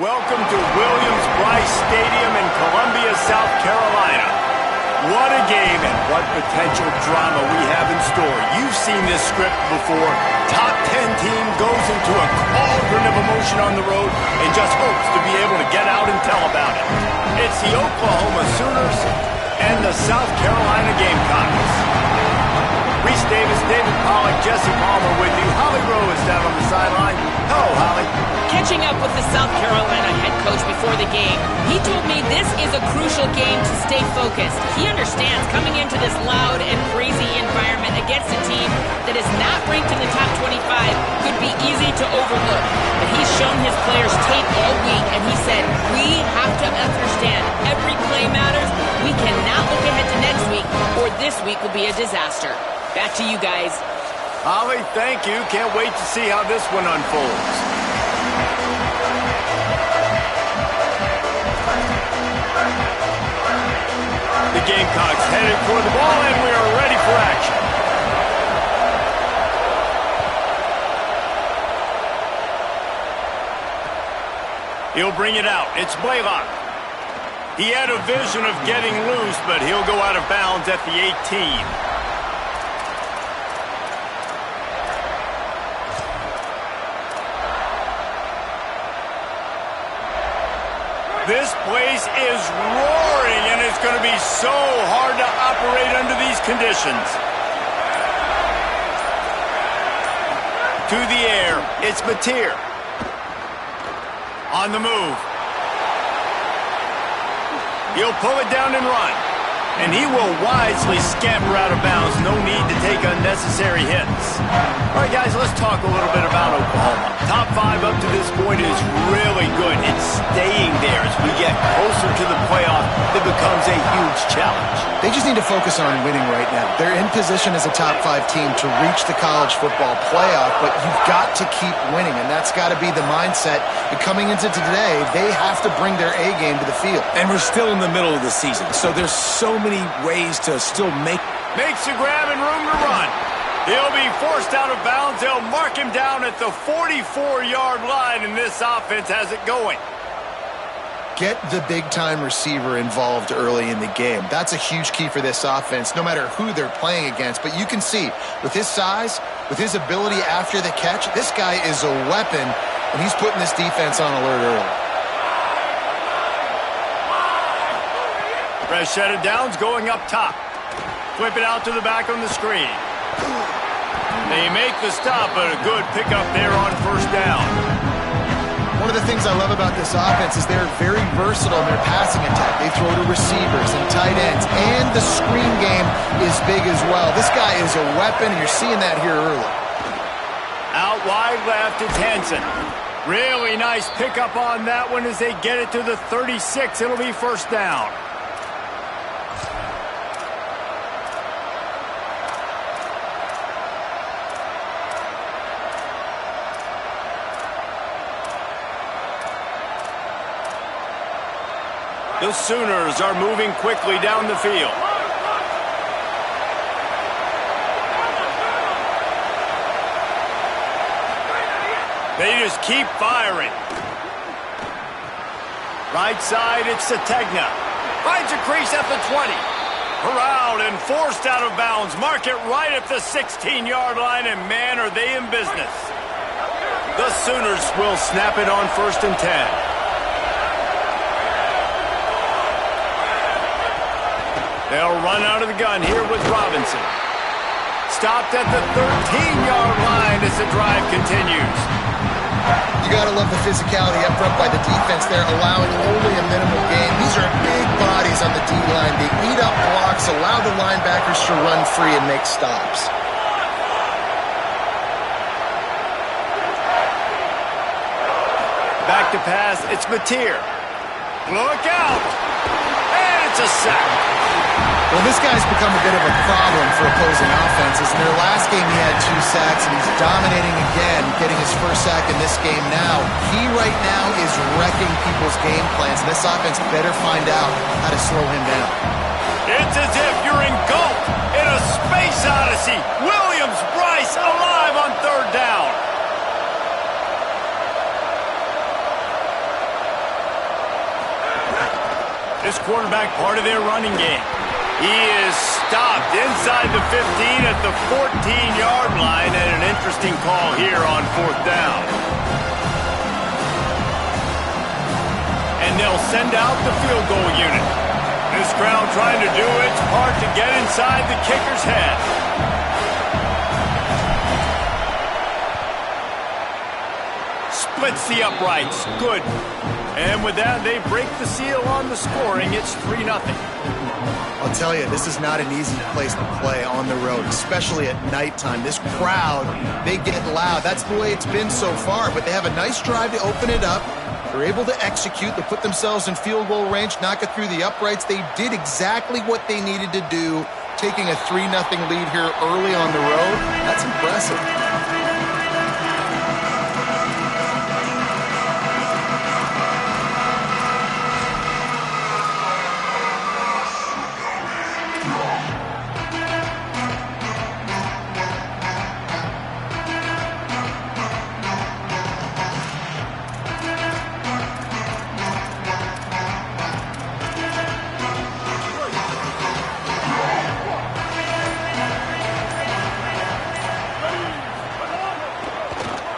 Welcome to Williams-Brice Stadium in Columbia, South Carolina. What a game and what potential drama we have in store. You've seen this script before. Top 10 team goes into a cauldron of emotion on the road and just hopes to be able to get out and tell about it. It's the Oklahoma Sooners and the South Carolina Gamecocks. Reese Davis, David Pollack, Jesse Palmer with you. Holly Rowe is down on the sideline. Hello, Holly. Catching up with the South Carolina head coach before the game, he told me this is a crucial game to stay focused. He understands coming into this loud and crazy environment against a team that is not ranked in the top 25 could be easy to overlook. But he's shown his players tape all week, and he said, we have to understand every play matters. We cannot look ahead to next week, or this week will be a disaster. Back to you guys. Holly, thank you. Can't wait to see how this one unfolds. The Gamecocks headed for the ball, and we are ready for action. He'll bring it out. It's Blaylock. He had a vision of getting loose, but he'll go out of bounds at the 18. This place is roaring, and it's going to be so hard to operate under these conditions. To the air, it's Mateer. On the move. He'll pull it down and run. And he will wisely scamper out of bounds. No need to take unnecessary hits. All right, guys, let's talk a little bit about Oklahoma. Top 5 up to this point is really good. It's staying there. As we get closer to the playoff, it becomes a huge challenge. They just need to focus on winning right now. They're in position as a top 5 team to reach the college football playoff, but you've got to keep winning, and that's got to be the mindset. And coming into today, they have to bring their A game to the field. And we're still in the middle of the season, so there's so many ways to still Makes the grab and room to run. He'll be forced out of bounds. They'll mark him down at the 44-yard line, and this offense has it going. Get the big-time receiver involved early in the game. That's a huge key for this offense, no matter who they're playing against. But you can see, with his size, with his ability after the catch, this guy is a weapon, and he's putting this defense on alert early. Rashad Downs going up top. Flip it out to the back on the screen. They make the stop, but a good pickup there on first down. One of the things I love about this offense is they're very versatile in their passing attack. They throw to receivers and tight ends, and the screen game is big as well. This guy is a weapon, and you're seeing that here early. Out wide left, it's Hansen. Really nice pickup on that one as they get it to the 36. It'll be first down. The Sooners are moving quickly down the field. They just keep firing. Right side, it's Sategna. Finds a crease at the 20. Corralled and forced out of bounds. Mark it right at the 16-yard line, and man, are they in business. The Sooners will snap it on 1st and 10. They'll run out of the gun here with Robinson. Stopped at the 13-yard line as the drive continues. You got to love the physicality up front by the defense there, allowing only a minimal gain. These are big bodies on the D-line. They eat up blocks, allow the linebackers to run free and make stops. Back to pass, it's Mateer. Look out! And it's a sack. Well, this guy's become a bit of a problem for opposing offenses. In their last game, he had 2 sacks, and he's dominating again, getting his first sack in this game now. He right now is wrecking people's game plans, and this offense better find out how to slow him down. It's as if you're engulfed in a space odyssey. Williams-Brice alive on 3rd down. This quarterback part of their running game. He is stopped inside the 15 at the 14-yard line, and an interesting call here on 4th down. And they'll send out the field goal unit. This crowd trying to do its part to get inside the kicker's head. Splits the uprights. Good. And with that, they break the seal on the scoring. It's 3-0. I'll tell you, this is not an easy place to play on the road, especially at nighttime. This crowd, they get loud. That's the way it's been so far, but they have a nice drive to open it up. They're able to execute. They put themselves in field goal range, knock it through the uprights. They did exactly what they needed to do, taking a 3-0 lead here early on the road. That's impressive.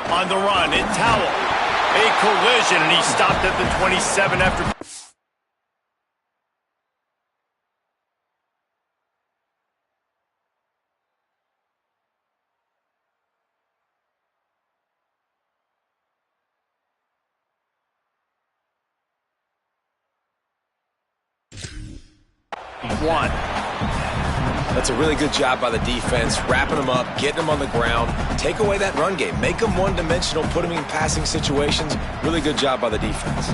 On the run, in Towel. A collision, and he stopped at the 27 after. One. That's a really good job by the defense, wrapping them up, getting them on the ground. Take away that run game. Make them one-dimensional, put them in passing situations. Really good job by the defense.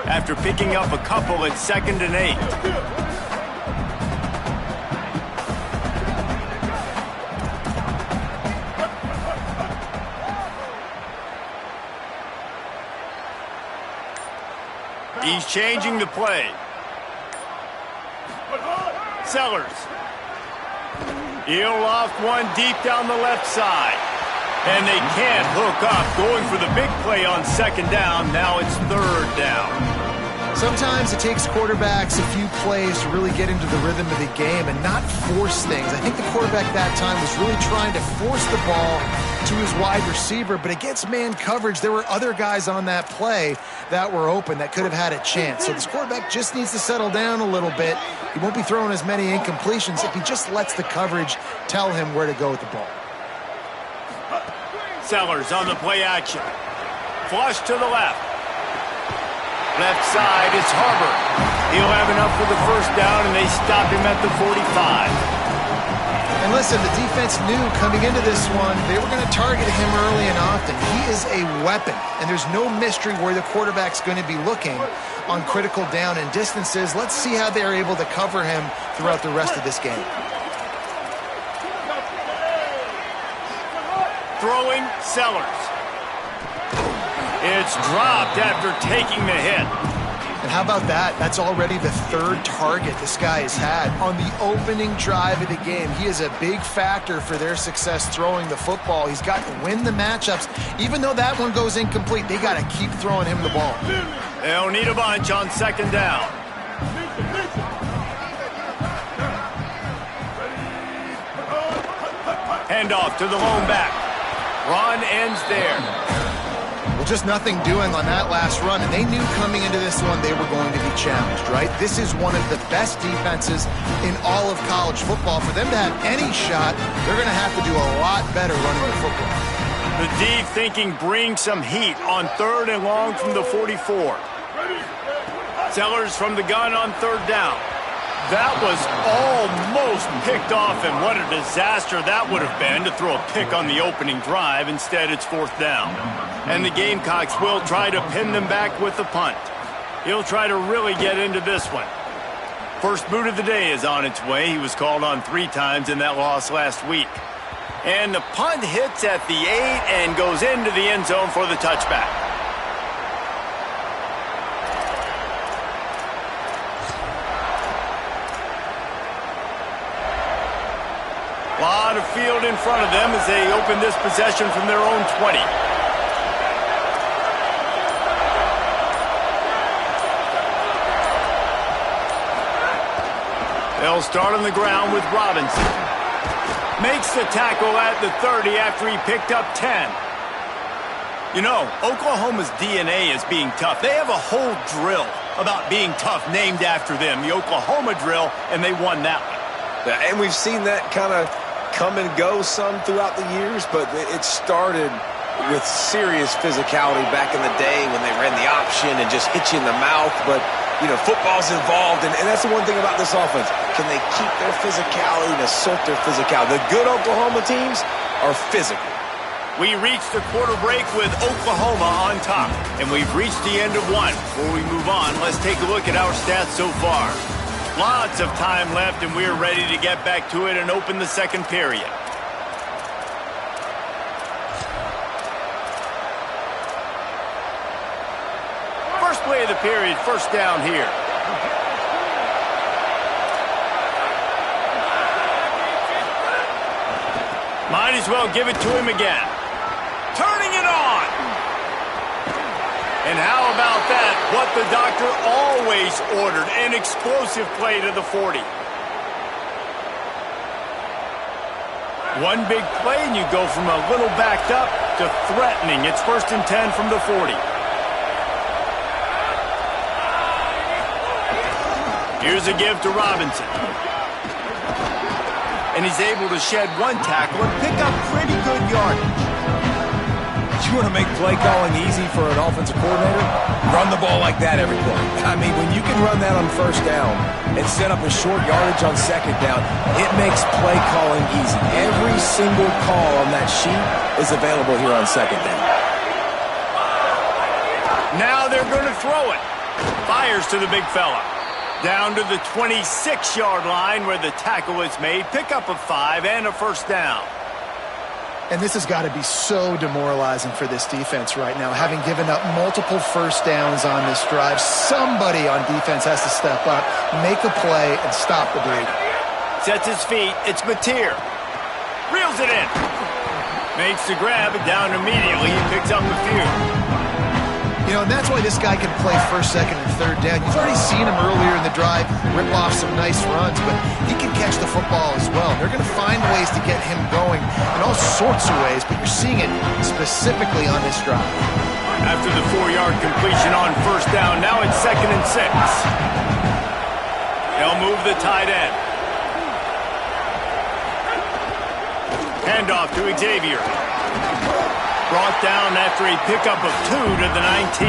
After picking up a couple at 2nd and 8. He's changing the play. Sellers. He'll loft one deep down the left side. And they can't hook up. Going for the big play on 2nd down. Now it's 3rd down. Sometimes it takes quarterbacks a few plays to really get into the rhythm of the game and not force things. I think the quarterback that time was really trying to force the ball to his wide receiver, but against man coverage, there were other guys on that play that were open that could have had a chance. So this quarterback just needs to settle down a little bit. He won't be throwing as many incompletions if he just lets the coverage tell him where to go with the ball. Sellers on the play action. Flush to the left. Left side is Harbor. He'll have enough for the 1st down, and they stop him at the 45. And listen, the defense knew coming into this one, they were going to target him early and often. He is a weapon, and there's no mystery where the quarterback's going to be looking on critical down and distances. Let's see how they're able to cover him throughout the rest of this game. Throwing, Sellers. It's dropped after taking the hit. And how about that? That's already the 3rd target this guy has had on the opening drive of the game. He is a big factor for their success throwing the football. He's got to win the matchups. Even though that one goes incomplete, they got to keep throwing him the ball. They'll need a bunch on 2nd down. Handoff to the lone back. Run ends there. Well, just nothing doing on that last run, and they knew coming into this one they were going to be challenged, right? This is one of the best defenses in all of college football. For them to have any shot, they're going to have to do a lot better running the football. The deep thinking brings some heat on 3rd and long from the 44. Sellers from the gun on 3rd down. That was almost picked off, and what a disaster that would have been to throw a pick on the opening drive. Instead, it's 4th down. And the Gamecocks will try to pin them back with the punt. He'll try to really get into this one. First boot of the day is on its way. He was called on 3 times in that loss last week. And the punt hits at the 8 and goes into the end zone for the touchback. A lot of field in front of them as they open this possession from their own 20. They'll start on the ground with Robinson. Makes the tackle at the 30 after he picked up 10. You know, Oklahoma's DNA is being tough. They have a whole drill about being tough named after them, the Oklahoma drill, and they won that one. Yeah, and we've seen that kind of come and go some throughout the years, but it started with serious physicality back in the day when they ran the option and just hit you in the mouth. But, you know, football's involved, and that's the one thing about this offense. Can they keep their physicality and assert their physicality? The good Oklahoma teams are physical. We reached the quarter break with Oklahoma on top, and we've reached the end of one. Before we move on, let's take a look at our stats so far. Lots of time left, and we're ready to get back to it and open the second period. First play of the period, first down here. Might as well give it to him again. Turning it on. And how about that? What the doctor always ordered, an explosive play to the 40. One big play and you go from a little backed up to threatening. It's 1st and 10 from the 40. Here's a give to Robinson. And he's able to shed one tackle and pick up pretty good yardage. You want to make play calling easy for an offensive coordinator? Run the ball like that every play. I mean, when you can run that on first down and set up a short yardage on second down, it makes play calling easy. Every single call on that sheet is available here on second down. Now they're going to throw it. Fires to the big fella. Down to the 26-yard line where the tackle is made. Pick up a 5 and a first down. And this has got to be so demoralizing for this defense right now, having given up multiple first downs on this drive. Somebody on defense has to step up, make a play, and stop the bleeding. Sets his feet. It's Mateer. Reels it in. Makes the grab, and down immediately. He picks up a few. You know, and that's why this guy can play first, second, and third down. You've already seen him earlier in the drive rip off some nice runs, but he can catch the football as well. They're going to find ways to get him going in all sorts of ways, but you're seeing it specifically on this drive. After the 4-yard completion on first down, now it's 2nd and 6. They'll move the tight end. Handoff to Xavier. Brought down after a pickup of 2 to the 19.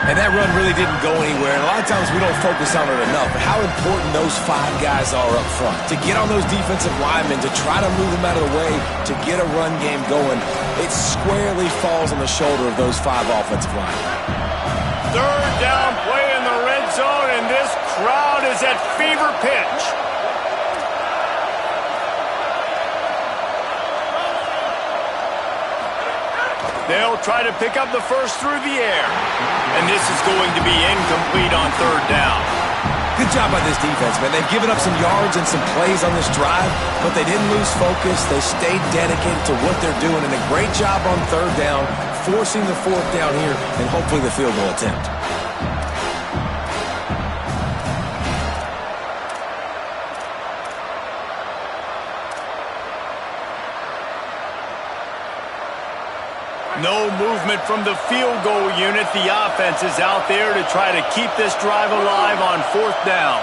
And that run really didn't go anywhere. And a lot of times we don't focus on it enough. But how important those 5 guys are up front. To get on those defensive linemen, to try to move them out of the way, to get a run game going, it squarely falls on the shoulder of those 5 offensive linemen. Third down play in the red zone, and this crowd is at fever pitch. They'll try to pick up the first through the air. And this is going to be incomplete on third down. Good job by this defense, man. They've given up some yards and some plays on this drive, but they didn't lose focus. They stayed dedicated to what they're doing, and a great job on third down, forcing the 4th down here, and hopefully the field goal attempt. No movement from the field goal unit. The offense is out there to try to keep this drive alive on 4th down.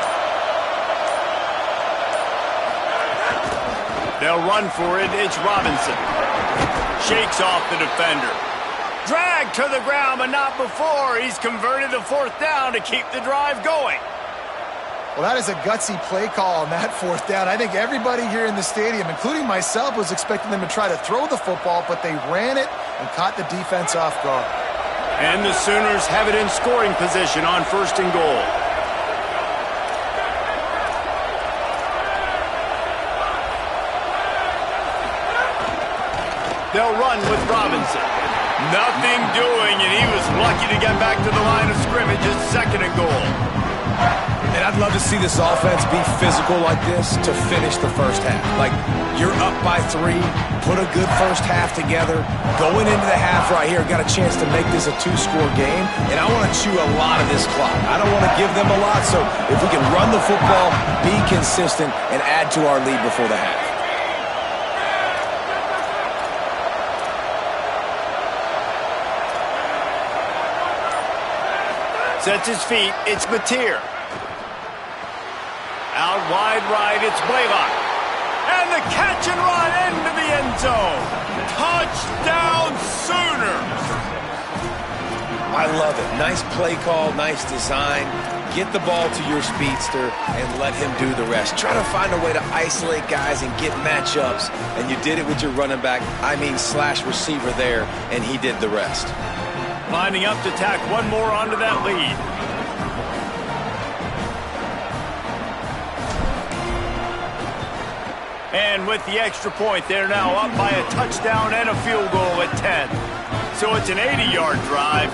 They'll run for it. It's Robinson. Shakes off the defender. Dragged to the ground, but not before. He's converted the 4th down to keep the drive going. Well, that is a gutsy play call on that 4th down. I think everybody here in the stadium, including myself, was expecting them to try to throw the football, but they ran it and caught the defense off guard. And the Sooners have it in scoring position on 1st and goal. They'll run with Robinson. Nothing doing, and he was lucky to get back to the line of scrimmage. It's 2nd and goal. And Man, I'd love to see this offense be physical like this to finish the first half. Like, you're up by 3, put a good first half together, going into the half right here, got a chance to make this a 2-score game, and I want to chew a lot of this clock. I don't want to give them a lot, so if we can run the football, be consistent, and add to our lead before the half. Sets his feet, it's Mateer. Out wide right, it's Blaylock. And the catch and run into the end zone. Touchdown Sooners! I love it. Nice play call, nice design. Get the ball to your speedster and let him do the rest. Try to find a way to isolate guys and get matchups, and you did it with your running back, slash receiver there, and he did the rest. Lining up to tack one more onto that lead. And with the extra point, they're now up by a touchdown and a field goal at 10. So it's an 80-yard drive,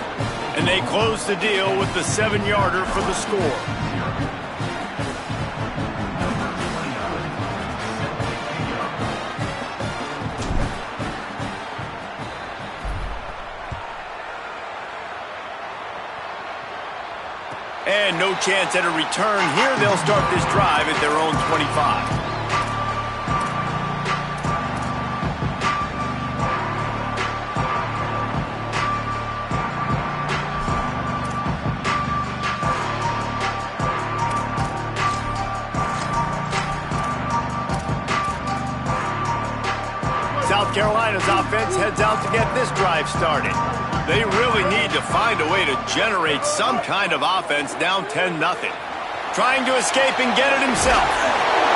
and they close the deal with the 7-yarder for the score. And no chance at a return here. They'll start this drive at their own 25. South Carolina's offense heads out to get this drive started. They really need to find a way to generate some kind of offense down 10-0. Trying to escape and get it himself.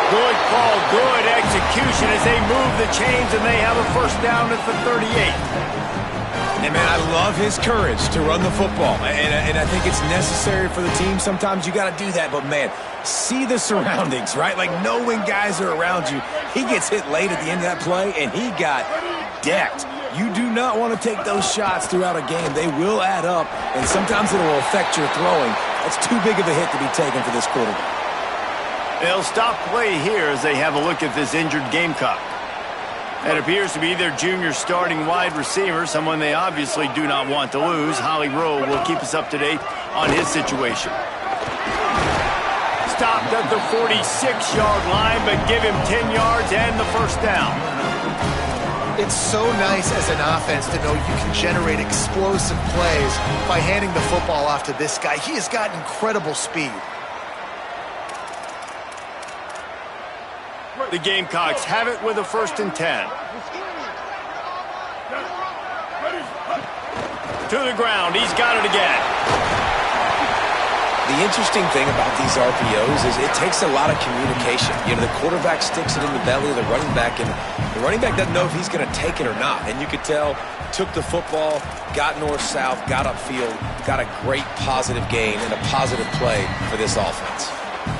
Good call, good execution as they move the chains, and they have a first down at the 38. And, man, I love his courage to run the football. And I think it's necessary for the team. Sometimes you got to do that. But, man, see the surroundings, right? Like, know when guys are around you. He gets hit late at the end of that play, and he got decked. You do not want to take those shots throughout a game. They will add up, and sometimes it will affect your throwing. That's too big of a hit to be taken for this quarterback. They'll stop play here as they have a look at this injured Gamecock. That appears to be their junior starting wide receiver, someone they obviously do not want to lose. Holly Rowe will keep us up to date on his situation. Stopped at the 46-yard line, but give him 10 yards and the first down. It's so nice as an offense to know you can generate explosive plays by handing the football off to this guy. He has got incredible speed. The Gamecocks have it with a 1st and 10. To the ground, he's got it again. The interesting thing about these RPOs is it takes a lot of communication. You know, the quarterback sticks it in the belly of the running back, and the running back doesn't know if he's going to take it or not. And you could tell, took the football, got north-south, got upfield, got a great positive gain and a positive play for this offense.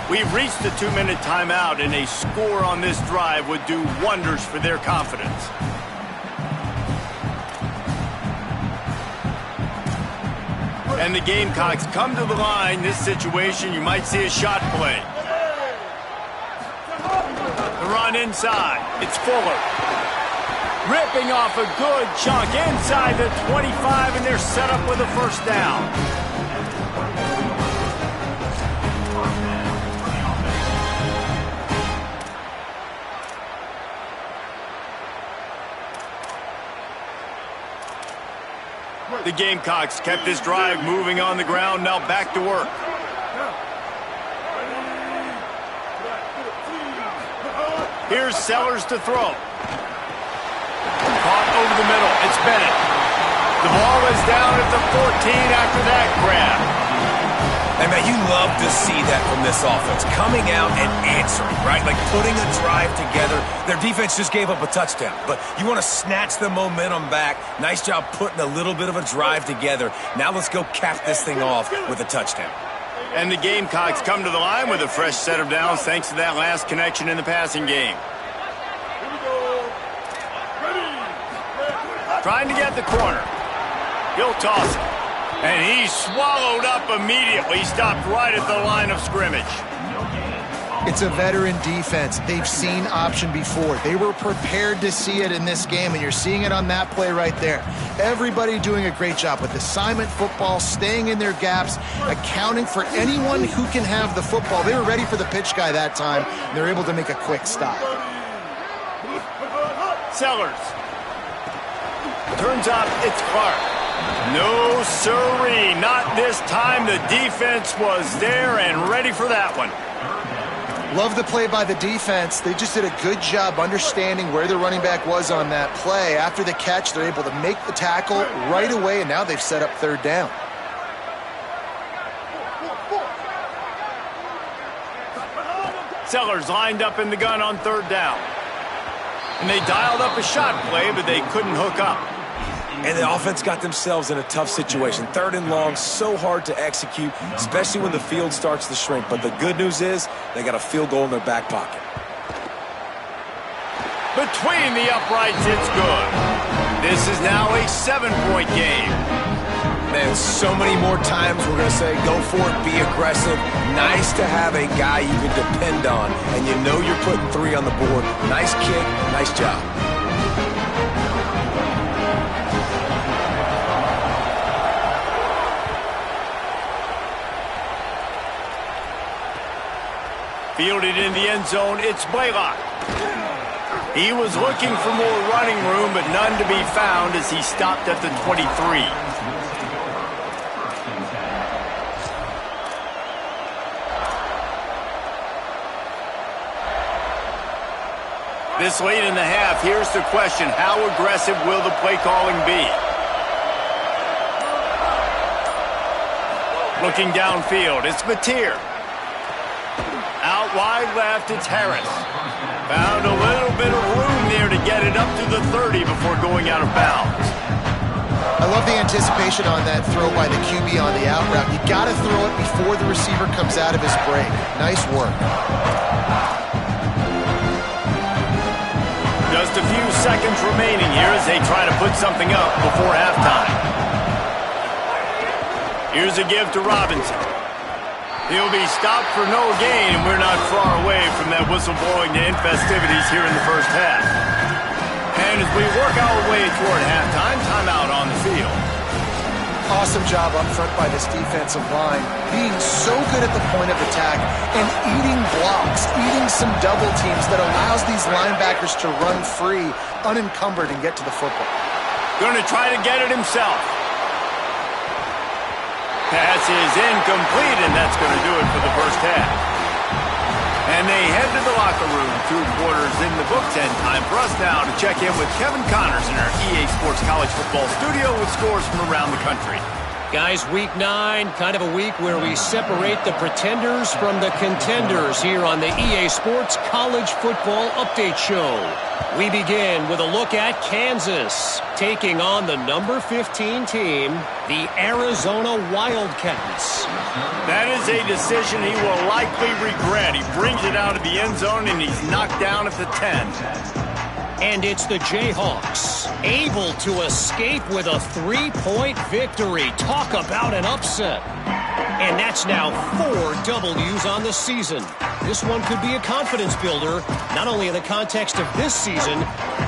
We've reached the 2-minute timeout, and a score on this drive would do wonders for their confidence. And the Gamecocks come to the line. This situation, you might see a shot play. The run inside. It's Fuller. Ripping off a good chunk inside the 25, and they're set up with a first down. The Gamecocks kept this drive moving on the ground, now back to work. Here's Sellers to throw. Caught over the middle. It's Bennett. The ball is down at the 14 after that grab. And, man, you love to see that from this offense. Coming out and answering, right? Like putting a drive together. Their defense just gave up a touchdown. But you want to snatch the momentum back. Nice job putting a little bit of a drive together. Now let's go cap this thing off with a touchdown. And the Gamecocks come to the line with a fresh set of downs thanks to that last connection in the passing game. Trying to get the corner. He'll toss it. And he swallowed up immediately, stopped right at the line of scrimmage. It's a veteran defense. They've seen option before. They were prepared to see it in this game, and you're seeing it on that play right there. Everybody doing a great job with assignment football, staying in their gaps, accounting for anyone who can have the football. They were ready for the pitch guy that time, and they're able to make a quick stop. Sellers. Turns out it's Clark. No siree, not this time. The defense was there and ready for that one. Love the play by the defense. They just did a good job understanding where the running back was on that play. After the catch, they're able to make the tackle right away, and now they've set up third down. Sellers lined up in the gun on third down. And they dialed up a shot play, but they couldn't hook up. And the offense got themselves in a tough situation. Third and long, so hard to execute, especially when the field starts to shrink. But the good news is they got a field goal in their back pocket. Between the uprights, it's good. This is now a 7-point game. Man, so many more times we're going to say, go for it, be aggressive. Nice to have a guy you can depend on, and you know you're putting 3 on the board. Nice kick, nice job. Fielded in the end zone, it's Blaylock. He was looking for more running room, but none to be found as he stopped at the 23. This late in the half, here's the question. How aggressive will the play calling be? Looking downfield, it's Mateer. Out wide left, it's Harris. Found a little bit of room there to get it up to the 30 before going out of bounds. I love the anticipation on that throw by the QB on the out route. You got to throw it before the receiver comes out of his break. Nice work. Just a few seconds remaining here as they try to put something up before halftime. Here's a give to Robinson. He'll be stopped for no gain, and we're not far away from that whistle blowing to end festivities here in the first half. And as we work our way toward halftime, timeout on the field. Awesome job up front by this defensive line, being so good at the point of attack and eating blocks, eating some double teams that allows these linebackers to run free, unencumbered, and get to the football. Going to try to get it himself. Pass is incomplete, and that's going to do it for the first half. And they head to the locker room, 2 quarters in the books, and time for us now to check in with Kevin Connors in our EA Sports College Football studio with scores from around the country. Guys, week 9, kind of a week where we separate the pretenders from the contenders here on the EA Sports College Football Update Show. We begin with a look at Kansas taking on the number 15 team, the Arizona Wildcats. That is a decision he will likely regret. He brings it out of the end zone and he's knocked down at the 10. And it's the Jayhawks, able to escape with a 3-point victory. Talk about an upset. And that's now 4 W's on the season. This one could be a confidence builder, not only in the context of this season,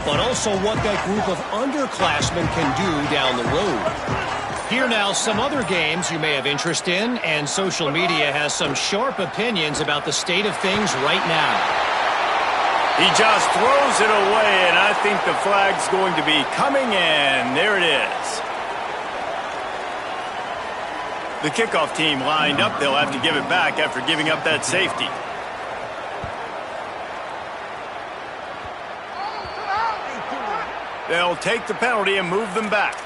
but also what that group of underclassmen can do down the road. Here now, some other games you may have interest in, and social media has some sharp opinions about the state of things right now. He just throws it away, and I think the flag's going to be coming in. There it is. The kickoff team lined up. They'll have to give it back after giving up that safety. They'll take the penalty and move them back.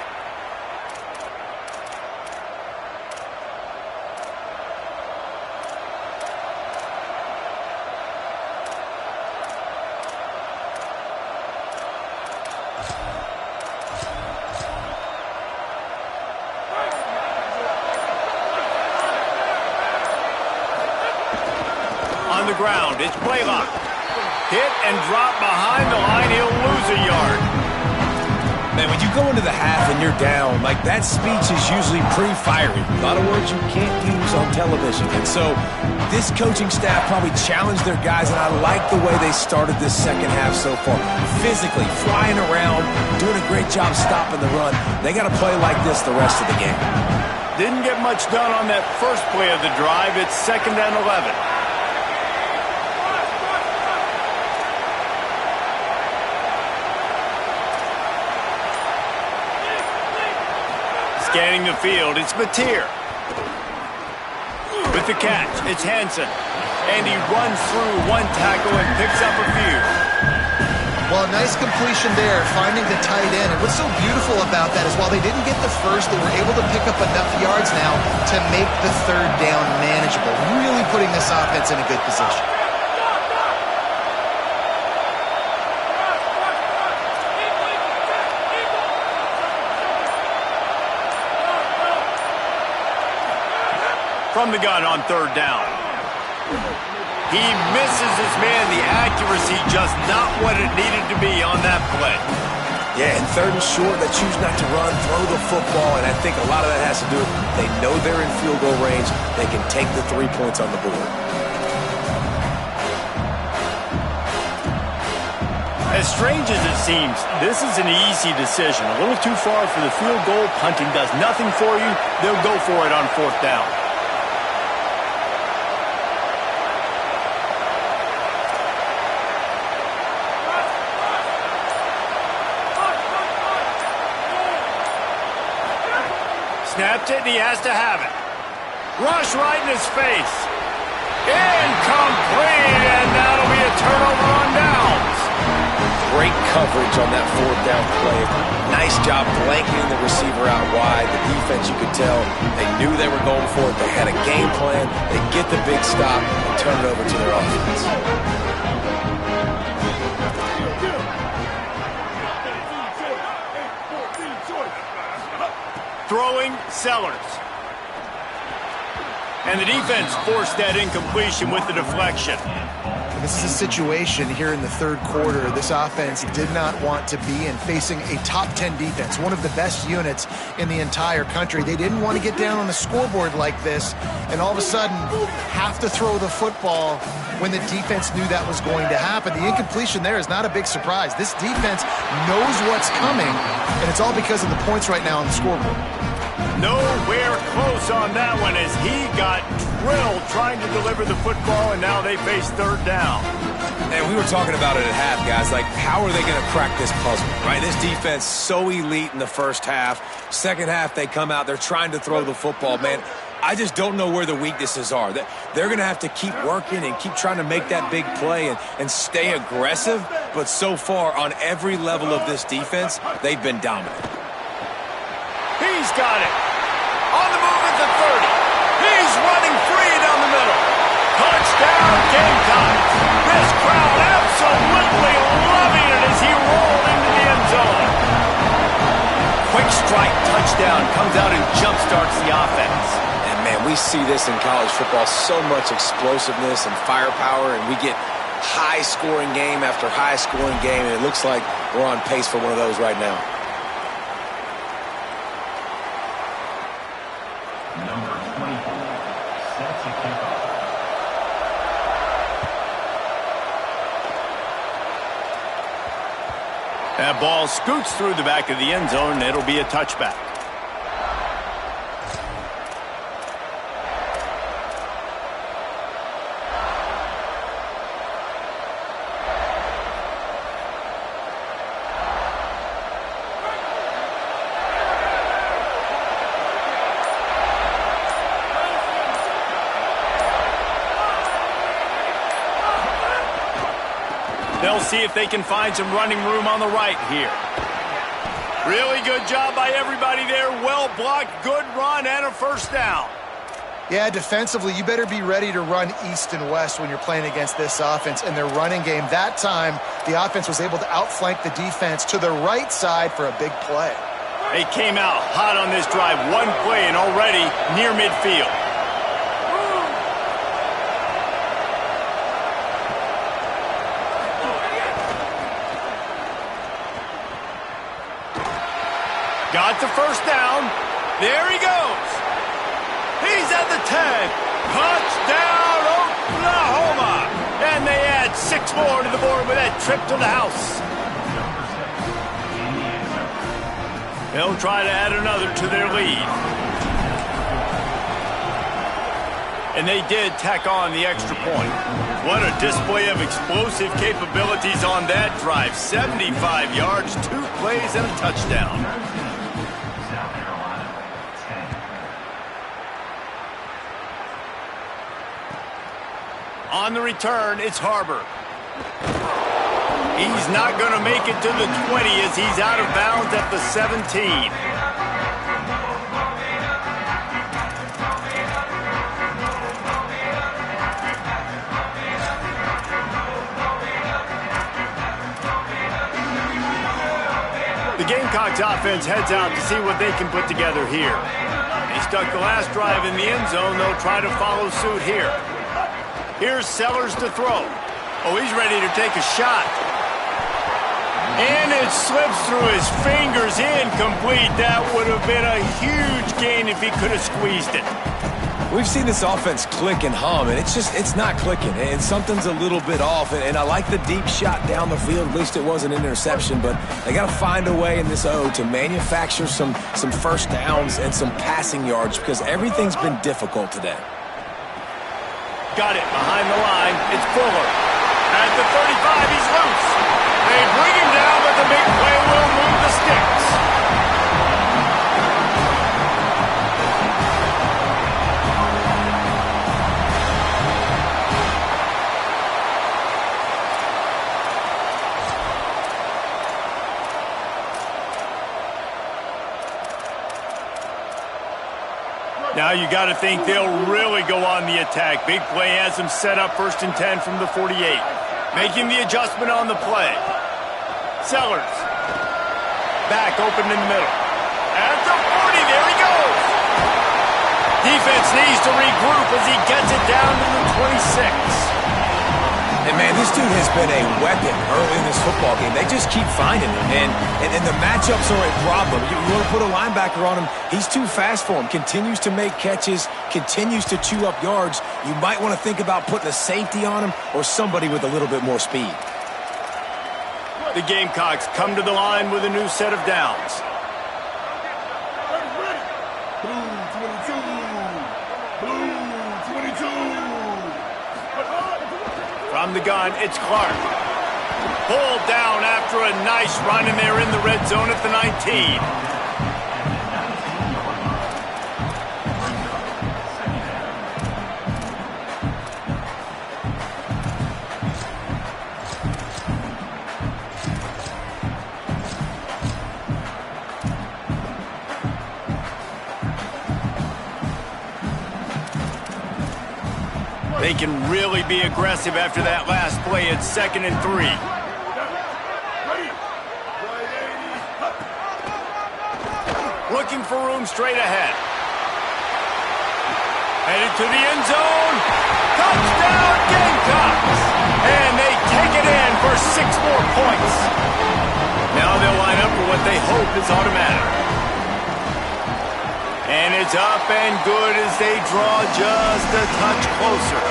On the ground, it's Blaylock. Hit and drop behind the line. He'll lose a yard. Man, when you go into the half and you're down, like that speech is usually pretty fiery. A lot of words you can't use on television. And so this coaching staff probably challenged their guys, and I like the way they started this second half so far. Physically, flying around, doing a great job stopping the run. They got to play like this the rest of the game. Didn't get much done on that first play of the drive. It's 2nd and 11. Scanning the field, it's Mateer. With the catch, it's Hansen. And he runs through one tackle and picks up a few. Well, nice completion there, finding the tight end. And what's so beautiful about that is while they didn't get the first, they were able to pick up enough yards now to make the third down manageable. Really putting this offense in a good position. From the gun on 3rd down. He misses his man. The accuracy just not what it needed to be on that play. Yeah, and 3rd and short, they choose not to run, throw the football, and I think a lot of that has to do with they know they're in field goal range. They can take the 3 points on the board. As strange as it seems, this is an easy decision. A little too far for the field goal. Punting does nothing for you. They'll go for it on 4th down. Snapped it, and he has to have it. Rush right in his face. Incomplete, and that'll be a turnover on downs. Great coverage on that 4th down play. Nice job blanketing the receiver out wide. The defense, you could tell, they knew they were going for it. They had a game plan. They get the big stop and turn it over to their offense. Throwing, Sellers. And the defense forced that incompletion with the deflection. This is a situation here in the 3rd quarter this offense did not want to be in, facing a top 10 defense, one of the best units in the entire country. They didn't want to get down on the scoreboard like this and all of a sudden have to throw the football when the defense knew that was going to happen. The incompletion there is not a big surprise. This defense knows what's coming, and it's all because of the points right now on the scoreboard. Nowhere close on that one as he got drilled trying to deliver the football, and now they face 3rd down. And we were talking about it at half, guys. Like, how are they going to crack this puzzle, right? This defense so elite in the first half. Second half, they come out. They're trying to throw the football, man. I just don't know where the weaknesses are. They're going to have to keep working and keep trying to make that big play and stay aggressive. But so far, on every level of this defense, they've been dominant. He's got it. On the move at the 30. He's running free down the middle. Touchdown, Gamecocks. This crowd absolutely loving it as he rolled into the end zone. Quick strike touchdown comes out and jumpstarts the offense. And, man, we see this in college football, so much explosiveness and firepower, and we get high-scoring game after high-scoring game, and it looks like we're on pace for one of those right now. That ball scoots through the back of the end zone, and it'll be a touchback. They'll see if they can find some running room on the right here. Really good job by everybody there. Well blocked, good run, and a 1st down. Yeah, defensively, you better be ready to run east and west when you're playing against this offense and their running game. That time, the offense was able to outflank the defense to the right side for a big play. They came out hot on this drive. One play and already near midfield. Got the first down. There he goes. He's at the 10. Touchdown, Oklahoma. And they add 6 more to the board with that trip to the house. They'll try to add another to their lead. And they did tack on the extra point. What a display of explosive capabilities on that drive. 75 yards, 2 plays, and a touchdown. On the return, it's Harbor. He's not going to make it to the 20 as he's out of bounds at the 17. The Gamecocks offense heads out to see what they can put together here. They stuck the last drive in the end zone. They'll try to follow suit here. Here's Sellers to throw. Oh, he's ready to take a shot. And it slips through his fingers, incomplete. That would have been a huge gain if he could have squeezed it. We've seen this offense click and hum, and it's not clicking, and something's a little bit off. And I like the deep shot down the field. At least it wasn't an interception, but they got to find a way in this O to manufacture some first downs and some passing yards because everything's been difficult today. Got it behind the line. It's Fuller. At the 35, he's loose. They bring him down, but the big play will move the sticks. Now you got to think they'll really go on the attack. Big play has them set up 1st and 10 from the 48. Making the adjustment on the play. Sellers. Back open in the middle. At the 40, there he goes. Defense needs to regroup as he gets it down to the 26. And, man, this dude has been a weapon early in this football game. They just keep finding him, and the matchups are a problem. You want to put a linebacker on him, he's too fast for him. Continues to make catches, continues to chew up yards. You might want to think about putting a safety on him or somebody with a little bit more speed. The Gamecocks come to the line with a new set of downs. From the gun, it's Clark. Pulled down after a nice run, and they're in the red zone at the 19. They can really be aggressive after that last play. It's 2nd and 3. Looking for room straight ahead. Headed to the end zone. Touchdown, Gamecocks! And they take it in for 6 more points. Now they'll line up for what they hope is automatic. And it's up and good as they draw just a touch closer.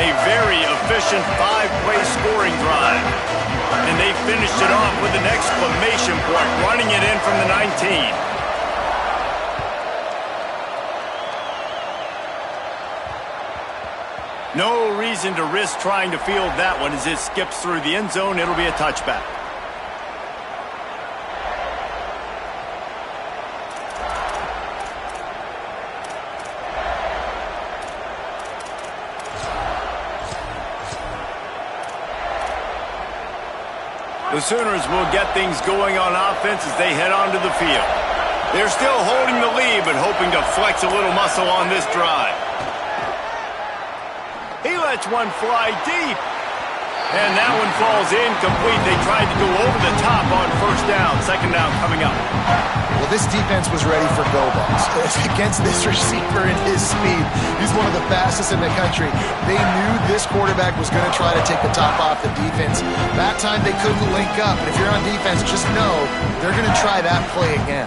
A very efficient 5-play scoring drive. And they finished it off with an exclamation point, running it in from the 19. No reason to risk trying to field that one as it skips through the end zone. It'll be a touchback. The Sooners will get things going on offense as they head onto the field. They're still holding the lead, but hoping to flex a little muscle on this drive. He lets one fly deep. And that one falls incomplete. They tried to go over the top on 1st down. 2nd down coming up. Well, this defense was ready for go-balls. Against this receiver and his speed, he's one of the fastest in the country. They knew this quarterback was going to try to take the top off the defense. That time they couldn't link up. And if you're on defense, just know they're going to try that play again.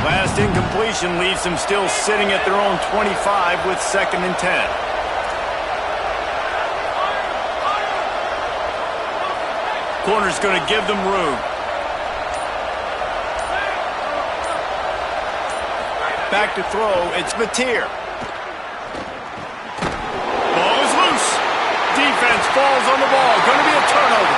Last incompletion leaves them still sitting at their own 25 with 2nd and 10. Corner's going to give them room. Back to throw, it's Mateer. Ball is loose. Defense falls on the ball. Going to be a turnover.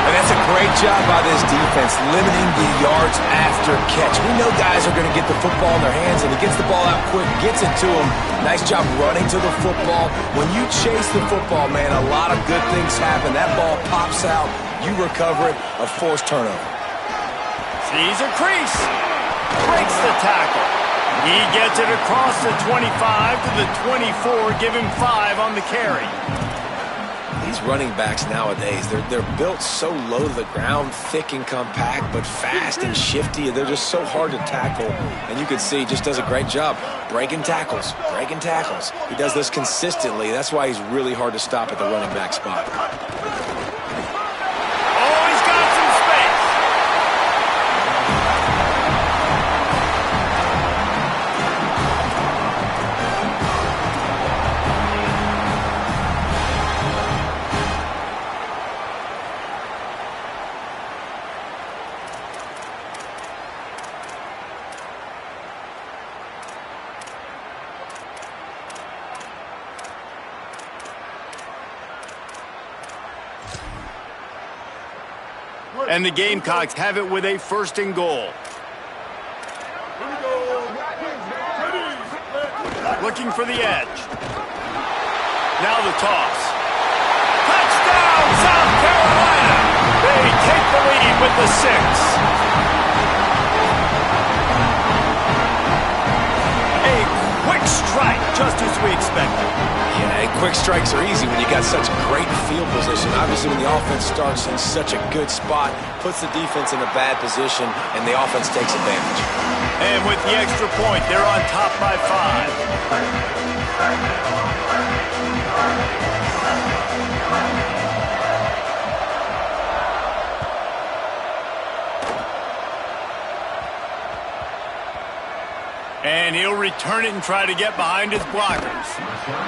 And that's a great job by this defense, limiting the yards after catch. We know guys are going to get the football in their hands, and he gets the ball out quick, gets it to them. Nice job running to the football. When you chase the football, man, a lot of good things happen. That ball pops out. You recover it, a forced turnover. Sees a crease. Breaks the tackle. He gets it across the 25 to the 24. Give him 5 on the carry. These running backs nowadays, they're built so low to the ground, thick and compact, but fast and shifty. They're just so hard to tackle. And you can see he just does a great job breaking tackles, breaking tackles. He does this consistently. That's why he's really hard to stop at the running back spot. And the Gamecocks have it with a 1st and goal. Looking for the edge. Now the toss. Touchdown, South Carolina! They take the lead with the 6. A quick strike, just as we expected. Yeah, quick strikes are easy when you got such great field position. Obviously, when the offense starts in such a good spot, puts the defense in a bad position, and the offense takes advantage. And with the extra point, they're on top by 5. And he'll return it and try to get behind his blockers.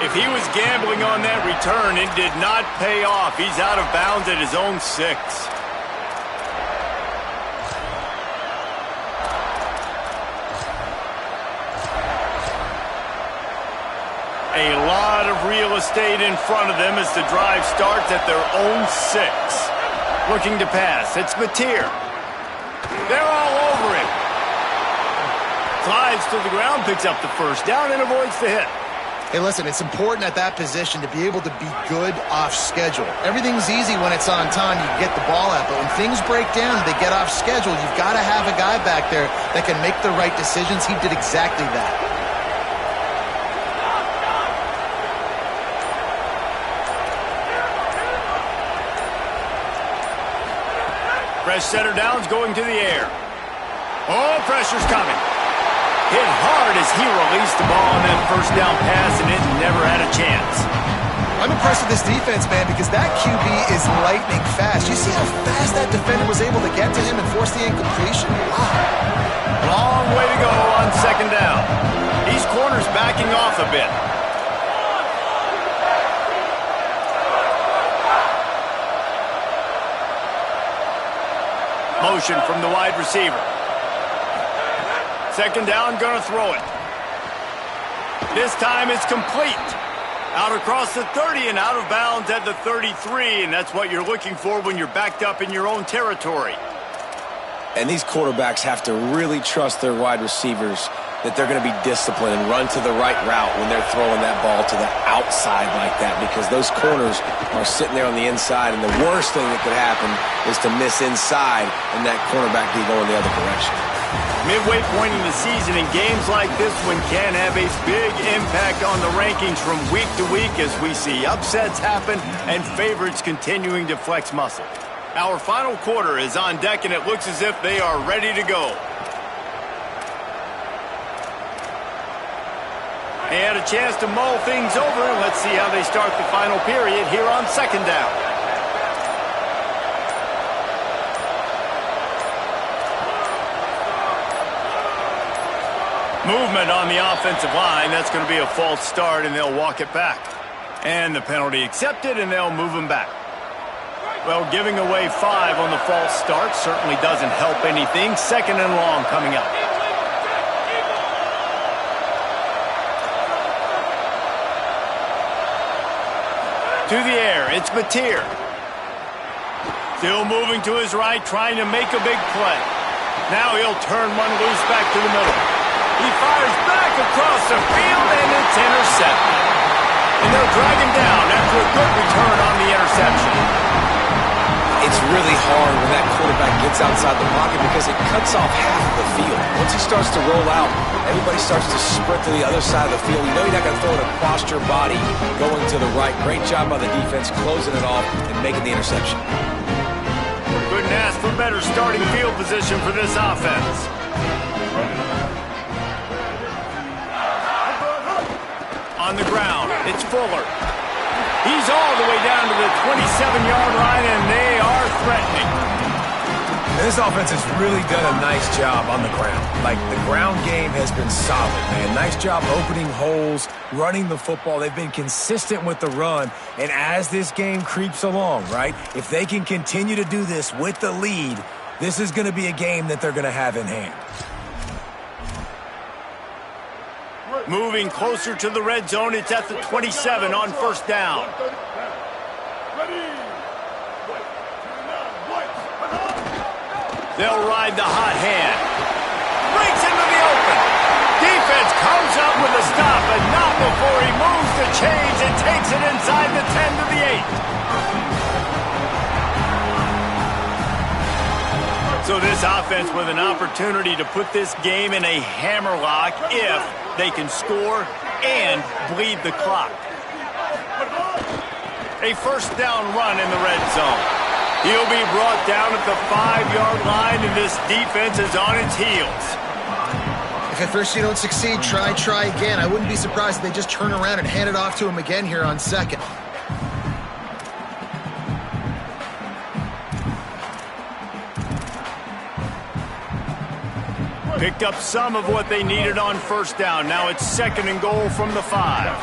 If he was gambling on that return, it did not pay off. He's out of bounds at his own 6. A lot of real estate in front of them as the drive starts at their own 6. Looking to pass. It's Mateer. They're all over him. Slides to the ground, picks up the 1st down, and avoids the hit. Hey, listen, it's important at that position to be able to be good off schedule. Everything's easy when it's on time. You get the ball out, but when things break down, they get off schedule. You've got to have a guy back there that can make the right decisions. He did exactly that. Fresh setter down's going to the air. Oh, pressure's coming. Hit hard as he released the ball on that 1st down pass, and it never had a chance. I'm impressed with this defense, man, because that QB is lightning fast. You see how fast that defender was able to get to him and force the incompletion? Wow. Long way to go on 2nd down. These corners backing off a bit. Motion from the wide receiver. 2nd down, gonna throw it. This time it's complete. Out across the 30 and out of bounds at the 33, and that's what you're looking for when you're backed up in your own territory. And these quarterbacks have to really trust their wide receivers that they're going to be disciplined and run to the right route when they're throwing that ball to the outside like that, because those corners are sitting there on the inside, and the worst thing that could happen is to miss inside and that cornerback be going the other direction. Midway point in the season, and games like this one can have a big impact on the rankings from week to week as we see upsets happen and favorites continuing to flex muscle. Our final quarter is on deck, and it looks as if they are ready to go. They had a chance to mull things over. Let's see how they start the final period here on 2nd down. Movement on the offensive line. That's going to be a false start, and they'll walk it back. And the penalty accepted, and they'll move him back. Well, giving away 5 on the false start certainly doesn't help anything. Second and long coming up. To the air, it's Mateer. Still moving to his right, trying to make a big play. Now he'll turn one loose back to the middle. He fires back across the field, and it's intercepted. And they'll drag him down after a good return on the interception. It's really hard when that quarterback gets outside the pocket because it cuts off half of the field. Once he starts to roll out, everybody starts to sprint to the other side of the field. You know you're not going to throw it across your body going to the right. Great job by the defense closing it off and making the interception. Couldn't ask for better starting field position for this offense. On the ground, it's Fuller. He's all the way down to the 27-yard line, and they are threatening. This offense has really done a nice job on the ground. Like, the ground game has been solid, man. Nice job opening holes, running the football. They've been consistent with the run. And as this game creeps along, right, if they can continue to do this with the lead, this is going to be a game that they're going to have in hand. Moving closer to the red zone, it's at the 27 on first down. They'll ride the hot hand. Breaks into the open. Defense comes up with a stop, but not before he moves the chains and takes it inside the 10 to the 8. So this offense with an opportunity to put this game in a hammerlock if they can score and bleed the clock. A first down run in the red zone. He'll be brought down at the 5-yard line, and this defense is on its heels. If at first you don't succeed, try again. I wouldn't be surprised if they just turn around and hand it off to him again here on second. Picked up some of what they needed on first down. Now it's second and goal from the 5.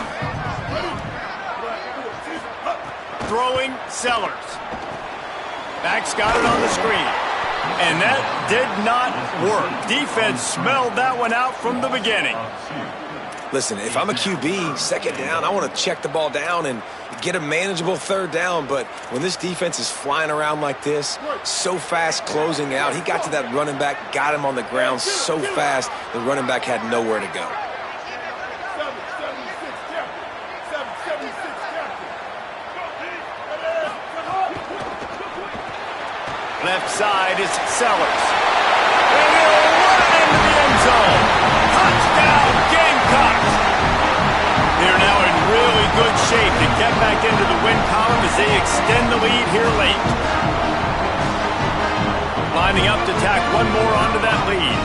Throwing, Sellers. Back's got it on the screen. And that did not work. Defense smelled that one out from the beginning. Listen, if I'm a QB, second down, I want to check the ball down and get a manageable third down. But when this defense is flying around like this, so fast closing out, he got to that running back, got him on the ground so fast, the running back had nowhere to go. Left side is Sellers. And he'll run into the end zone. Touchdown, Gamecocks! They're now in really good shape to get back into the win column as they extend the lead here late. Lining up to tack one more onto that lead.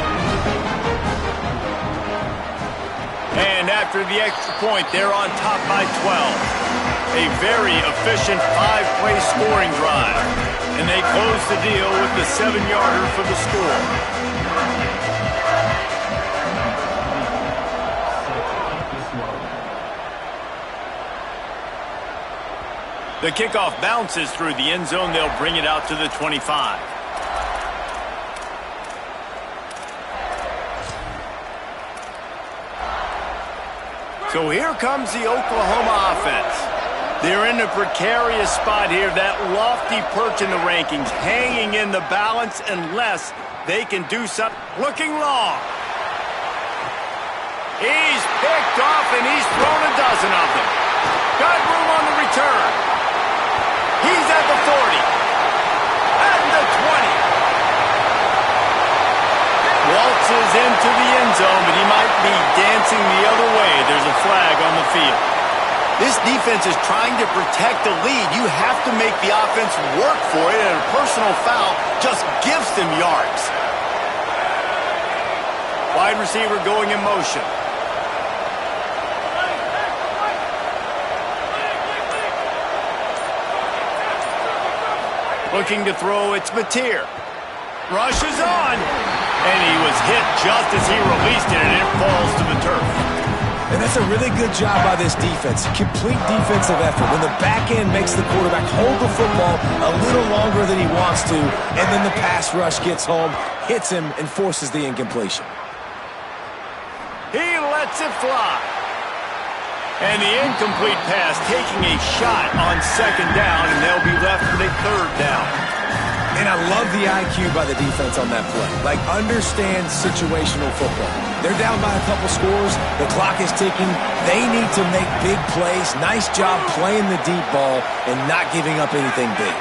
And after the extra point, they're on top by 12. A very efficient 5-play scoring drive. And they close the deal with the 7-yarder for the score. The kickoff bounces through the end zone. They'll bring it out to the 25. So here comes the Oklahoma offense. They're in a precarious spot here, that lofty perch in the rankings, hanging in the balance unless they can do something. Looking long. He's picked off, and he's thrown a dozen of them. Got room on the return. He's at the 40. At the 20. Waltzes into the end zone, but he might be dancing the other way. There's a flag on the field. This defense is trying to protect the lead. You have to make the offense work for it, and a personal foul just gives them yards. Wide receiver going in motion. Looking to throw, it's Mateer. Rushes on. And he was hit just as he released it, and it falls to the turf. And that's a really good job by this defense. Complete defensive effort. When the back end makes the quarterback hold the football a little longer than he wants to, and then the pass rush gets home, hits him, and forces the incompletion. He lets it fly. And the incomplete pass taking a shot on second down, and they'll be left with a third down. And I love the IQ by the defense on that play. Like, understand situational football. They're down by a couple scores. The clock is ticking. They need to make big plays. Nice job playing the deep ball and not giving up anything big.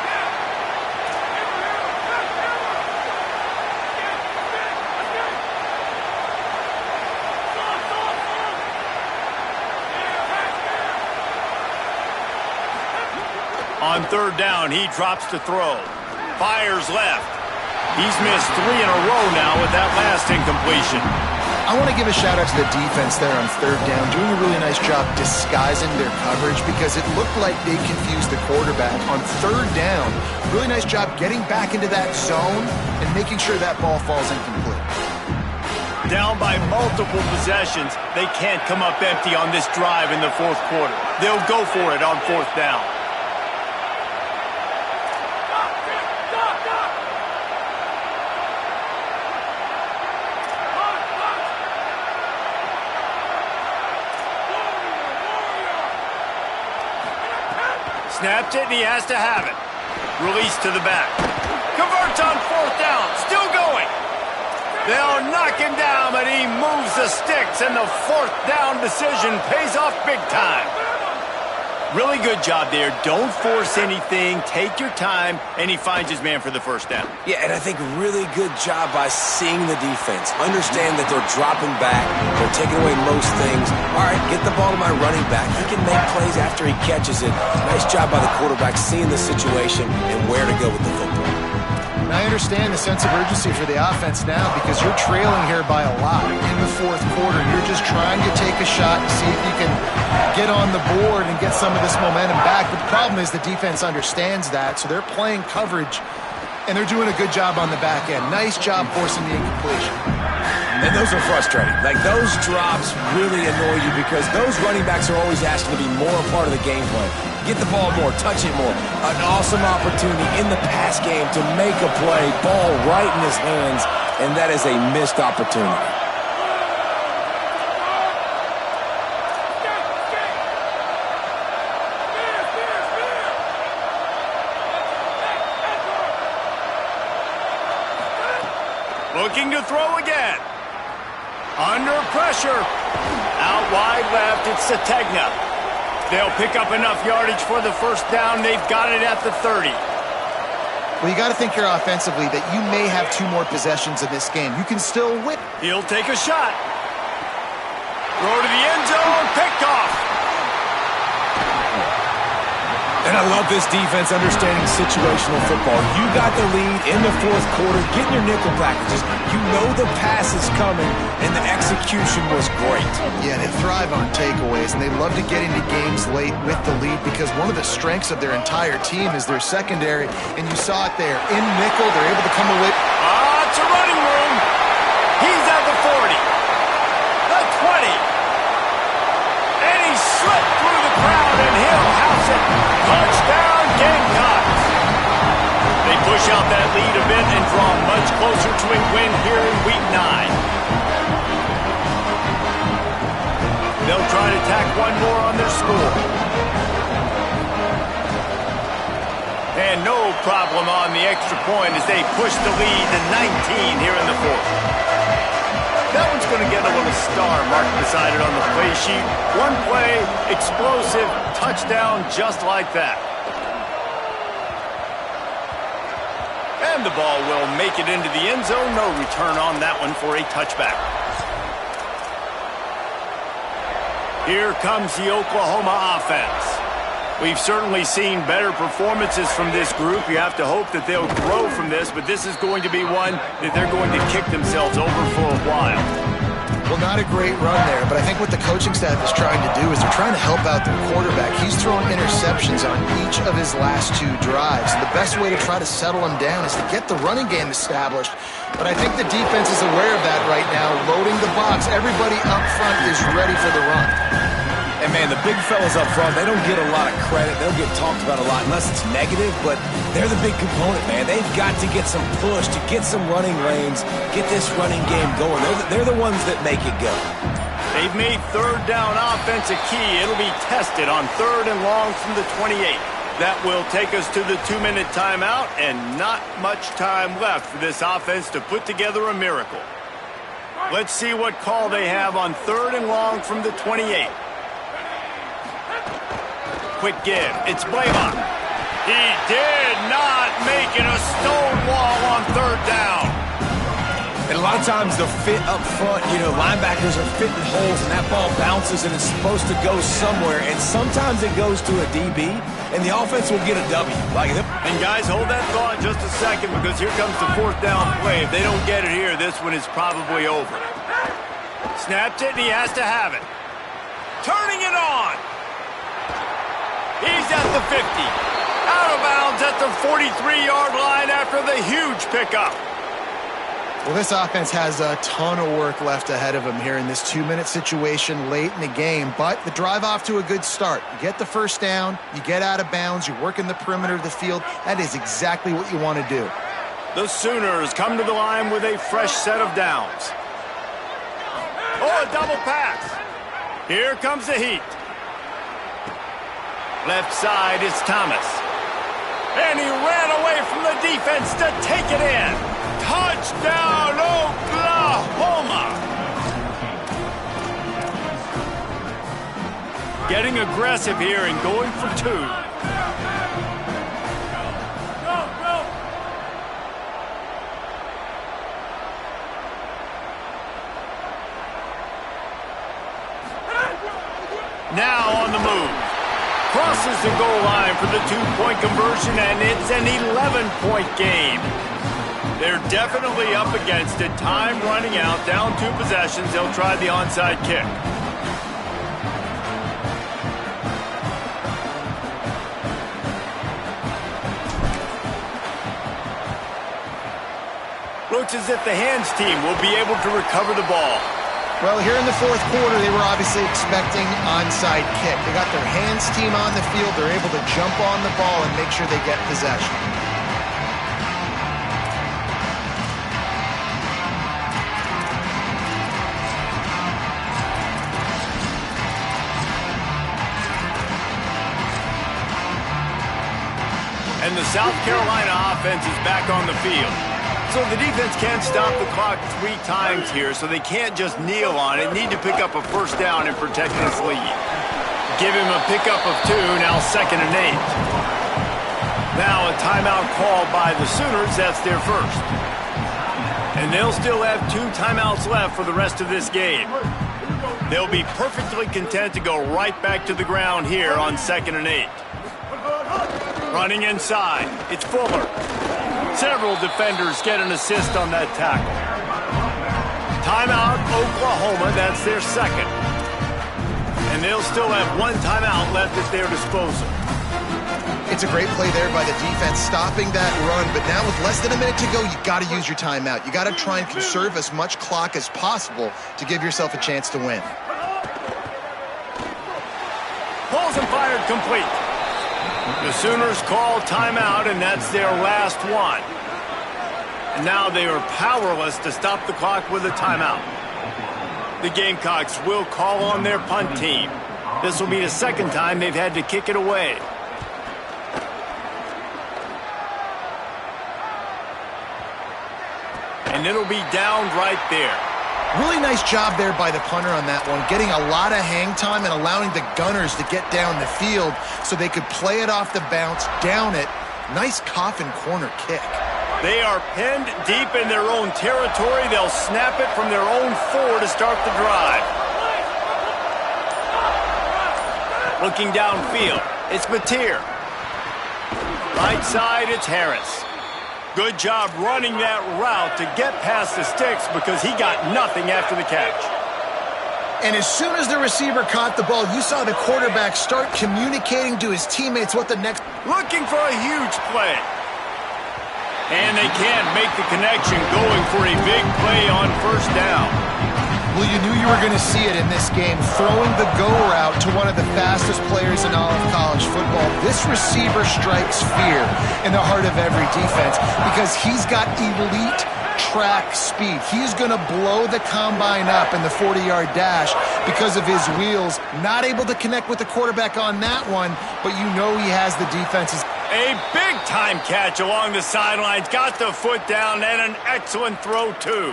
On third down, he drops to throw. Fires left. He's missed 3 in a row now with that last incompletion. I want to give a shout out to the defense there on third down, doing a really nice job disguising their coverage because it looked like they confused the quarterback on third down. Really nice job getting back into that zone and making sure that ball falls incomplete. Down by multiple possessions, they can't come up empty on this drive in the fourth quarter. They'll go for it on fourth down. Snapped it, and he has to have it. Release to the back. Converts on fourth down. Still going. They'll knock him down, but he moves the sticks, and the fourth down decision pays off big time. Really good job there. Don't force anything. Take your time, and he finds his man for the first down. Yeah, and I think really good job by seeing the defense. Understand that they're dropping back. They're taking away most things. All right, get the ball to my running back. He can make plays after he catches it. Nice job by the quarterback seeing the situation and where to go with the football. And I understand the sense of urgency for the offense now because you're trailing here by a lot in the fourth quarter. You're just trying to take a shot and see if you can get on the board and get some of this momentum back. But the problem is the defense understands that, so they're playing coverage, and they're doing a good job on the back end. Nice job forcing the incompletion. And those are frustrating. Like, those drops really annoy you because those running backs are always asking to be more a part of the game plan. Get the ball more, touch it more. An awesome opportunity in the pass game to make a play, ball right in his hands, and that is a missed opportunity. Looking to throw again. Under pressure. Out wide left, it's Sategna. They'll pick up enough yardage for the first down. They've got it at the 30. Well, you got to think here offensively that you may have 2 more possessions in this game. You can still win. He'll take a shot. Throw to the end zone, picked off. And I love this defense understanding situational football. You got the lead in the fourth quarter, getting your nickel packages. You know the pass is coming, and the execution was great. Yeah, they thrive on takeaways, and they love to get into games late with the lead because one of the strengths of their entire team is their secondary, and you saw it there. In nickel, they're able to come away. It's a running room. He's at the 40, the 20, and he slipped through the crowd, and he'll house it. Touchdown, Gamecocks. They push out that lead a bit and draw much closer to a win here in Week 9. They'll try to tack one more on their score. And no problem on the extra point as they push the lead to 19 here in the fourth. That one's going to get a little star marked beside it on the play sheet. One play, explosive, touchdown just like that. And the ball will make it into the end zone. No return on that one for a touchback. Here comes the Oklahoma offense. We've certainly seen better performances from this group. You have to hope that they'll grow from this, but this is going to be one that they're going to kick themselves over for a while. Well, not a great run there, but I think what the coaching staff is trying to do is they're trying to help out their quarterback. He's thrown interceptions on each of his last 2 drives. And the best way to try to settle him down is to get the running game established. But I think the defense is aware of that right now, loading the box. Everybody up front is ready for the run. And, man, the big fellas up front, they don't get a lot of credit. They'll get talked about a lot unless it's negative, but they're the big component, man. They've got to get some push, to get some running lanes, get this running game going. They're the ones that make it go. They've made third down offense a key. It'll be tested on 3rd and long from the 28. That will take us to the 2-minute timeout, and not much time left for this offense to put together a miracle. Let's see what call they have on 3rd and long from the 28. Quick give. It's Blaylock. He did not make it a stone wall on 3rd down. And a lot of times the fit up front, linebackers are fitting holes and that ball bounces and it's supposed to go somewhere. And sometimes it goes to a DB and the offense will get a W. And guys, hold that thought just a second because here comes the 4th down play. If they don't get it here, this one is probably over. Snapped it and he has to have it. Turning it on. He's at the 50. Out of bounds at the 43-yard line after the huge pickup. Well, this offense has a ton of work left ahead of them here in this 2-minute situation late in the game, but the drive off to a good start. You get the first down, you get out of bounds, you work in the perimeter of the field. That is exactly what you want to do. The Sooners come to the line with a fresh set of downs. Oh, a double pass. Here comes the heat. Left side is Thomas. And he ran away from the defense to take it in. Touchdown, Oklahoma! Getting aggressive here and going for 2. Now on the move. Crosses the goal line for the 2-point conversion, and it's an 11-point game. They're definitely up against it. Time running out, down 2 possessions. They'll try the onside kick. Looks as if the hands team will be able to recover the ball. Well, here in the 4th quarter, they were obviously expecting onside kick. They got their hands team on the field. They're able to jump on the ball and make sure they get possession. And the South Carolina offense is back on the field. So the defense can't stop the clock 3 times here, so they can't just kneel on it. Need to pick up a first down and protect this lead. Give him a pickup of 2, now 2nd and 8. Now a timeout called by the Sooners, that's their first. And they'll still have 2 timeouts left for the rest of this game. They'll be perfectly content to go right back to the ground here on 2nd and 8. Running inside, it's Fuller. Several defenders get an assist on that tackle. Timeout, Oklahoma. That's their 2nd. And they'll still have 1 timeout left at their disposal. It's a great play there by the defense, stopping that run. But now with less than a minute to go, you got to use your timeout. You got to try and conserve as much clock as possible to give yourself a chance to win. Pulls and fired complete. The Sooners call timeout, and that's their last one. And now they are powerless to stop the clock with a timeout. The Gamecocks will call on their punt team. This will be the 2nd time they've had to kick it away. And it'll be down right there. Really nice job there by the punter on that one, getting a lot of hang time and allowing the gunners to get down the field so they could play it off the bounce, down it. Nice coffin corner kick. They are pinned deep in their own territory. They'll snap it from their own 4 to start the drive. Looking downfield, it's Mateer. Right side, it's Harris. Good job running that route to get past the sticks because he got nothing after the catch. And as soon as the receiver caught the ball, you saw the quarterback start communicating to his teammates what the next... Looking for a huge play. And they can't make the connection, going for a big play on first down. Well, you knew you were going to see it in this game, throwing the go route to one of the fastest players in all of college football. This receiver strikes fear in the heart of every defense because he's got elite track speed. He's going to blow the combine up in the 40-yard dash because of his wheels. Not able to connect with the quarterback on that one, but you know he has the defense's... A big-time catch along the sidelines. Got the foot down and an excellent throw, too.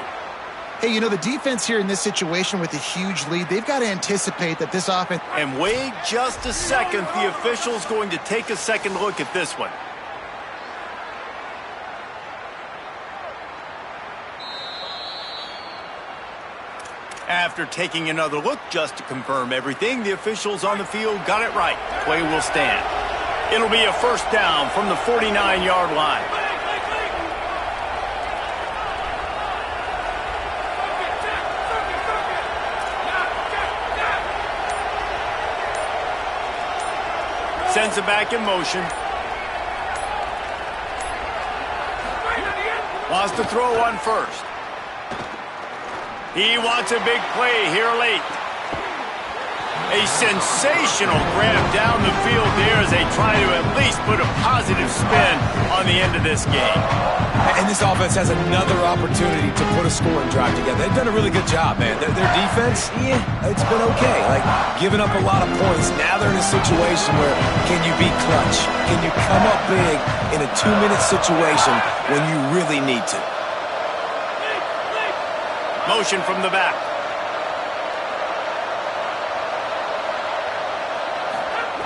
Hey, you know, the defense here in this situation with a huge lead, they've got to anticipate that this offense... And wait just a second. The official's going to take a second look at this one. After taking another look just to confirm everything, the officials on the field got it right. Play will stand. It'll be a first down from the 49-yard line. Sends it back in motion. Wants to throw on first. He wants a big play here late. A sensational grab down the field there as they try to at least put a positive spin on the end of this game. And this offense has another opportunity to put a scoring drive together. They've done a really good job, man. Their defense, yeah, it's been okay. Like, giving up a lot of points. Now they're in a situation where can you be clutch? Can you come up big in a 2-minute situation when you really need to? Motion from the back.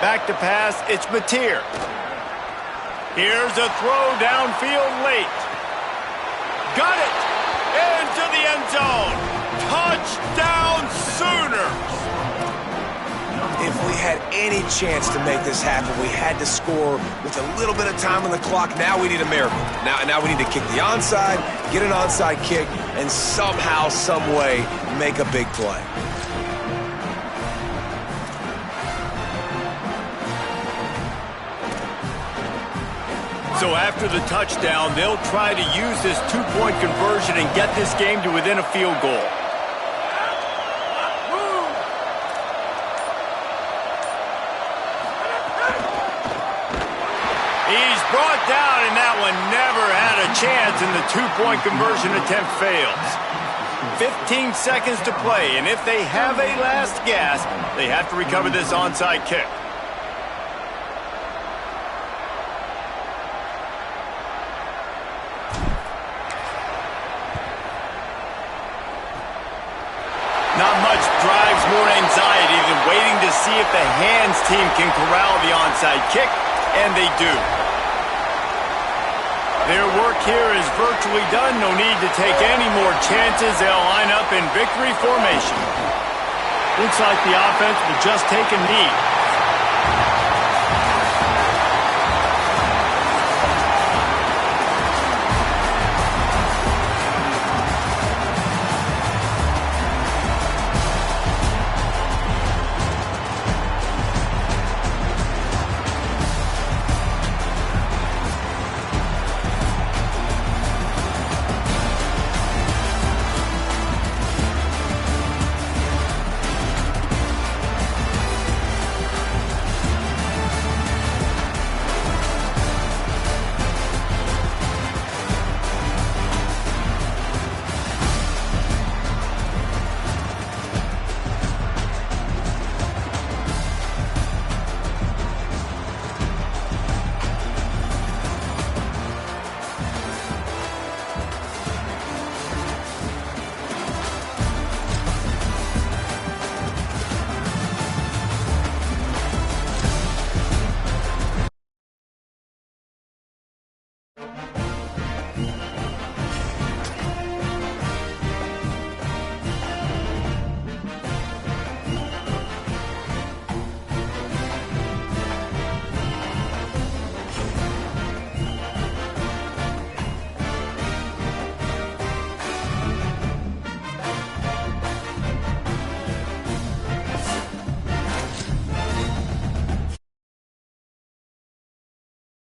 Back to pass, it's Mateer. Here's a throw downfield late. Got it! Into the end zone. Touchdown Sooners! If we had any chance to make this happen, we had to score with a little bit of time on the clock. Now we need a miracle. Now we need to kick the onside, get an onside kick, and somehow, some way, make a big play. So after the touchdown, they'll try to use this two-point conversion and get this game to within a field goal. He's brought down, and that one never had a chance, and the two-point conversion attempt fails. 15 seconds to play, and if they have a last gasp, they have to recover this onside kick. Not much drives more anxiety than waiting to see if the hands team can corral the onside kick, and they do. Their work here is virtually done. No need to take any more chances. They'll line up in victory formation. Looks like the offense will just take a knee.